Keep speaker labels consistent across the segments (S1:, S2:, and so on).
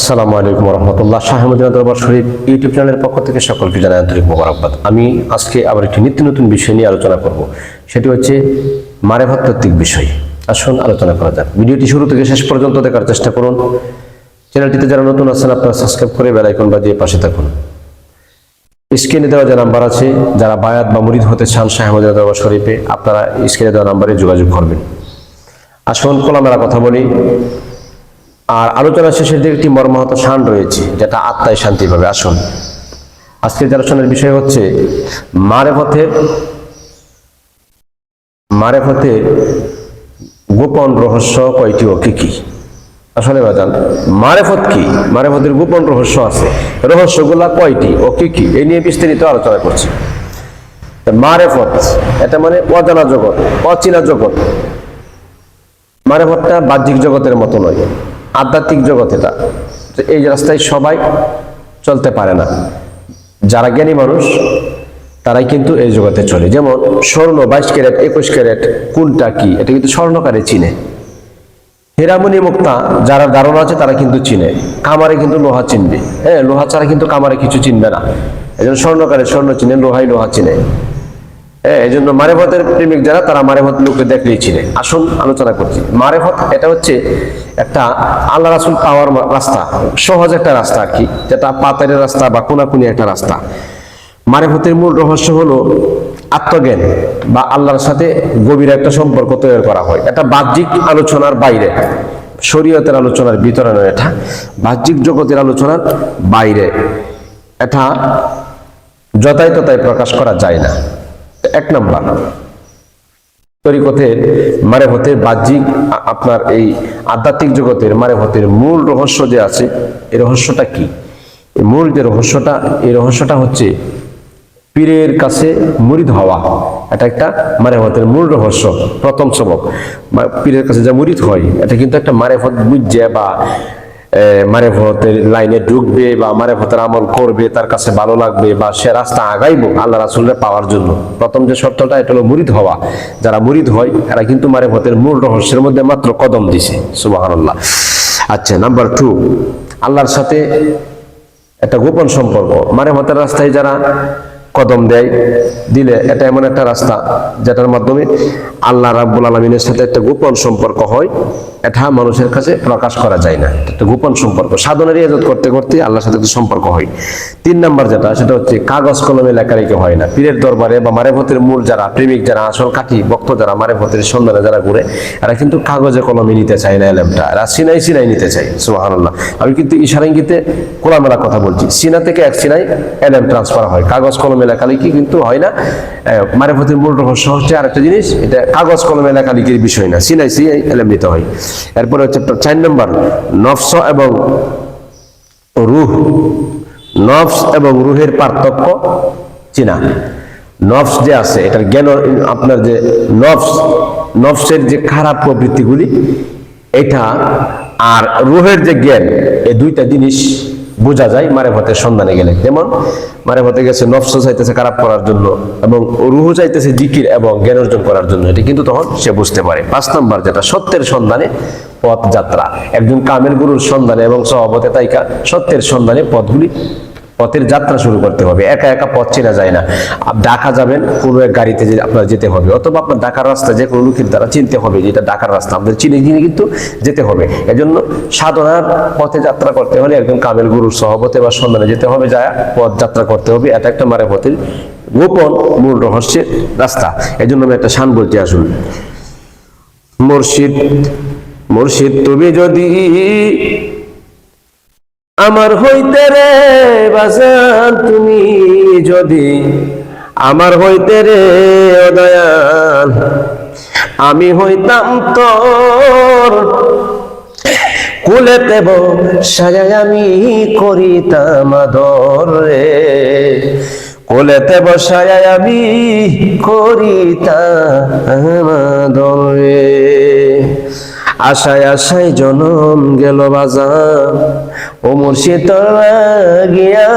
S1: আসসালামু আলাইকুম রহমতুল্লাহ। শাহ মদিনা দরবার শরীফ ইউটিউব চ্যানেলের পক্ষ থেকে সকলকে জানাই আন্তরিক মোবারকবাদ। আমি আজকে আবার একটি নিত্য নতুন বিষয় নিয়ে আলোচনা করব, সেটি হচ্ছে মারেফত তাত্ত্বিক বিষয়। আসুন আলোচনা করা যাক। ভিডিওটি শুরু থেকে শেষ পর্যন্ত দেখার চেষ্টা করুন। চ্যানেলটিতে যারা নতুন আছেন আপনারা সাবস্ক্রাইব করে বেল আইকন বাজিয়ে পাশে থাকুন। স্ক্রিনে দেওয়া যে নাম্বার আছে, যারা বায়াত বা মুরিদ হতে চান শাহ মদিনা দরবার শরীফে, আপনারা স্ক্রিনে দেওয়া নাম্বারে যোগাযোগ করবেন। আসুন খোলামেলা কথা বলি। আর আলোচনা শেষের দিকে একটি মর্মাহত শান রয়েছে, যেটা আত্মায় শান্তি পাবে। আসুন আজকের আলোচনার বিষয় হচ্ছে মারেফতের গোপন রহস্য কয়টি ও কি কি। আসলে বাজান, মারেফত কি, মারেফতের গোপন রহস্য আছে, রহস্যগুলা কয়টি ও কি কি, এই নিয়ে বিস্তারিত আলোচনা করছি। মারেফত এটা মানে অজানা জগৎ, অচেনা জগৎ। মারেফতটা বাহ্যিক জগতের মতো নয়, আধ্যাত্মিক জগৎ। এটা এই রাস্তায় সবাই চলতে পারে না। যারা জ্ঞানী মানুষ তারাই কিন্তু এই জগতে চলে। যেমন স্বর্ণ 22 ক্যারেট 21 ক্যারেট কোনটা কি, এটা কিন্তু স্বর্ণকারে চিনে। হীরামণি মুক্তা যারা ধারণা আছে তারা কিন্তু চিনে, কামারে কিন্তু লোহা চিনবে। হ্যাঁ, লোহা ছাড়া কিন্তু কামারে কিছু চিনবে না। এই জন্য স্বর্ণকারে স্বর্ণ চিনে, লোহাই লোহা চিনে। এই জন্য মারেফতের প্রেমিক যারা, তারা মারেফত লোককে দেখলেই চিনে। আসুন আলোচনা করছি। মারেফত এটা হচ্ছে একটা আল্লাহ রাসূল পাওয়ার রাস্তা, সহজ একটা রাস্তা আর কি, যেটা পাতারের রাস্তা বা কোনাকুনি একটা রাস্তা। মারেফতের মূল রহস্য হলো আত্মজ্ঞান বা আল্লাহর সাথে গভীর একটা সম্পর্ক তৈরি করা হয়। এটা বাহ্যিক আলোচনার বাইরে, শরীয়তের আলোচনার ভিতরে নয়, এটা বাহ্যিক জগতের আলোচনার বাইরে। এটা যথাই তথায় প্রকাশ করা যায় না। এক নাম্বার, তরিকতের মারেফতের বাহ্যিক, আপনার এই আধ্যাত্মিক জগতের মারেফতের মূল রহস্য যে আছে, এই রহস্যটা কি? মূল যে রহস্যটা, এই রহস্যটা হচ্ছে পীরের কাছে মুরিদ হওয়া। এটা একটা মারেফতের মূল রহস্য, প্রথম সবক। পীরের কাছে যা মুরিদ হয়, এটা কিন্তু একটা মারেফত বুঝছে বা মারেফতের লাইনে ঢুকবে বা মারেফতের আমল করবে, তার কাছে ভালো লাগবে বা সে রাস্তা আগাইবো আল্লাহ রাসূলের পাওয়ার জন্য। প্রথম যে শর্তটা, এটা হলো মুরিদ হওয়া। যারা মুরিদ হয় এরা কিন্তু মারেফতের মূল রহস্যের মধ্যে মাত্র কদম দিছে। সুবহানাল্লাহ। আচ্ছা, নাম্বার 2, আল্লাহর সাথে একটা গোপন সম্পর্ক। মারেফতের রাস্তায় যারা কদম দিলে, এটা এমন একটা রাস্তা যেটার মাধ্যমে আল্লাহ রাব্বুল আলামিনের সাথে একটা গোপন সম্পর্ক হয়। এটা মানুষের কাছে প্রকাশ করা যায় না, একটা গোপন সম্পর্ক। সাধনের ইবাদত করতে করতে আল্লাহর সাথে একটা সম্পর্ক হয়। 3 নাম্বার যেটা, সেটা হচ্ছে কাগজ কলমে লেখালেখি হয় না। পীরের দরবারে বা মারেফতের মূল যারা প্রেমিক, যারা আসল কাঠি ভক্ত, যারা মারেফতের সন্ধানে যারা ঘুরে, এরা কিন্তু কাগজে কলমে নিতে চায় না এলেমটা, এরা সিনাই নিতে চায়। সুবহানাল্লাহ। আমি কিন্তু ইশারা ইঙ্গিতে খোলামেলা কথা বলছি। সিনা থেকে এক সিনাই এলেম ট্রান্সফার হয়, কাগজ কলমে লেখালেখি কিন্তু হয় না। মারেফতের মূল রহস্য হচ্ছে আরেকটা জিনিস, এটা কাগজ কলমে লেখালেখির বিষয় না, সিনাই এলেম নিতে হয়। এরপরে হচ্ছে 4 নম্বর, নফস এবং রূহ। নফস এবং রূহের পার্থক্য চিনা। নফস যে আছে, এটার জ্ঞান, আপনার যে নফসের যে খারাপ প্রবৃত্তিগুলি, এটা আর রূহের যে জ্ঞান, এই দুইটা জিনিস বোঝা যায় মারেফতের সন্ধানে গেলে। যেমন মারেফতে গেছে নফস চাইতেছে খারাপ করার জন্য এবং রূহ চাইতেছে জিকির এবং জ্ঞান অর্জন করার জন্য, এটা কিন্তু তখন সে বুঝতে পারে। 5 নম্বর যেটা, সত্যের সন্ধানে পথ যাত্রা। একজন কামেল গুরুর সন্ধানে এবং সহবতে তাইকা সত্যের সন্ধানে পথের যাত্রা শুরু করতে হবে। একা একা পথ চেনা যায় না। ঢাকা যাবেন, কোনো এক গাড়িতে আপনার যেতে হবে, অথবা আপনার ঢাকার রাস্তা যে কোনো লোকের দ্বারা চিনতে হবে যে এটা ঢাকার রাস্তা, আমাদের চিনে কিন্তু যেতে হবে। এজন্য সাধনার পথে যাত্রা করতে হলে একজন কামেল গুরুর সহবতে বা সন্ধানে যেতে হবে, যায় পথ যাত্রা করতে হবে। এটা একটা মারেফতের গোপন মূল রহস্যের রাস্তা। এজন্য আমি একটা শান বলতে আসুন। মুর্শিদ তুমি যদি আমার হইতে রে বাজান, তুমি যদি আমার হইতে রে ও দয়াল, আমি হইতাম তোর কুলেতে বসায়, আমি করিতাম আদর রে, কোলেতে বসায় আমি করিতাম আদর রে। আশায় আশায় জনম গেল বাজান, ও মুর্শিদ লাগিয়া,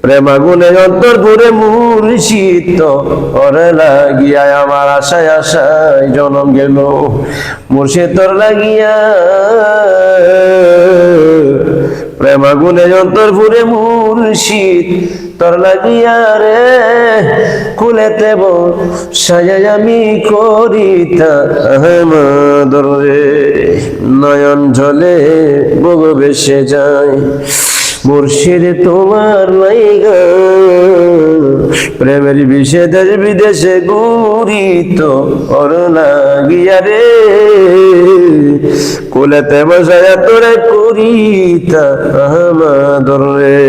S1: প্রেমাগুনে অন্তর ঘুরে মুর্শিদ ওরে লাগিয়া, আমার আশায় আশায় জনম গেল মুর্শিদ তোর লাগিয়া, প্রেমাগুনে অন্তর ভরে মুর্শিদ তোর লাগিয়া রে কুলেতে সাজাই আমি করিতাম আদর রে নয়ন জলে বগ ভেসে যায় মুর্শিদ তোমার লাইগা প্রেমের বিষে দেশ বিদেশে ঘুরিত ওর লাগিয়া রে কুলেতে বসায়া তোরে করিতাম আদর রে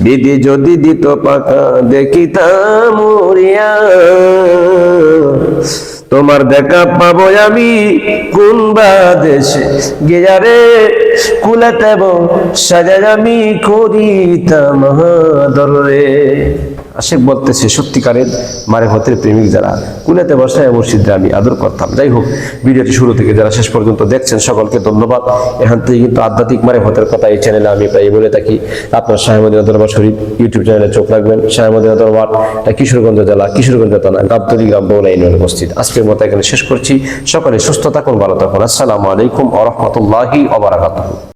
S1: বিধি যদি দিত পাকা দেখিতাম মরিয়া তোমার দেখা পাবো আমি কোন বা দেশে গিয়া রে কুলেতে সাজাই আমি করিতাম আদর রে আশিক বলতেছে সত্যিকারের মারিফতের প্রেমিক যারা কুলেতে বসায় মুর্শিদরা আমি আদর করতাম। যাই হোক, ভিডিওটি শুরু থেকে যারা শেষ পর্যন্ত দেখছেন সকলকে ধন্যবাদ। এখান থেকে কিন্তু আধ্যাত্মিক মারিফতের কথা এই চ্যানেলে আমি প্রায় বলে থাকি। আপনার শাহ মদিনা দরবার শরীফ ইউটিউব চ্যানেলে চোখ রাখবেন। শাহ মদিনা দরবার কিশোরগঞ্জ জেলা, কিশোরগঞ্জ থানা, গাবতলী গ্রাম, বগুড়া ইউনিয়নে অবস্থিত। আজকের মতো এখানে শেষ করছি। সকলে সুস্থ থাকুন, ভালো থাকুন। আসসালামু আলাইকুম ওয়া রাহমাতুল্লাহি ওয়া বারাকাতুহু।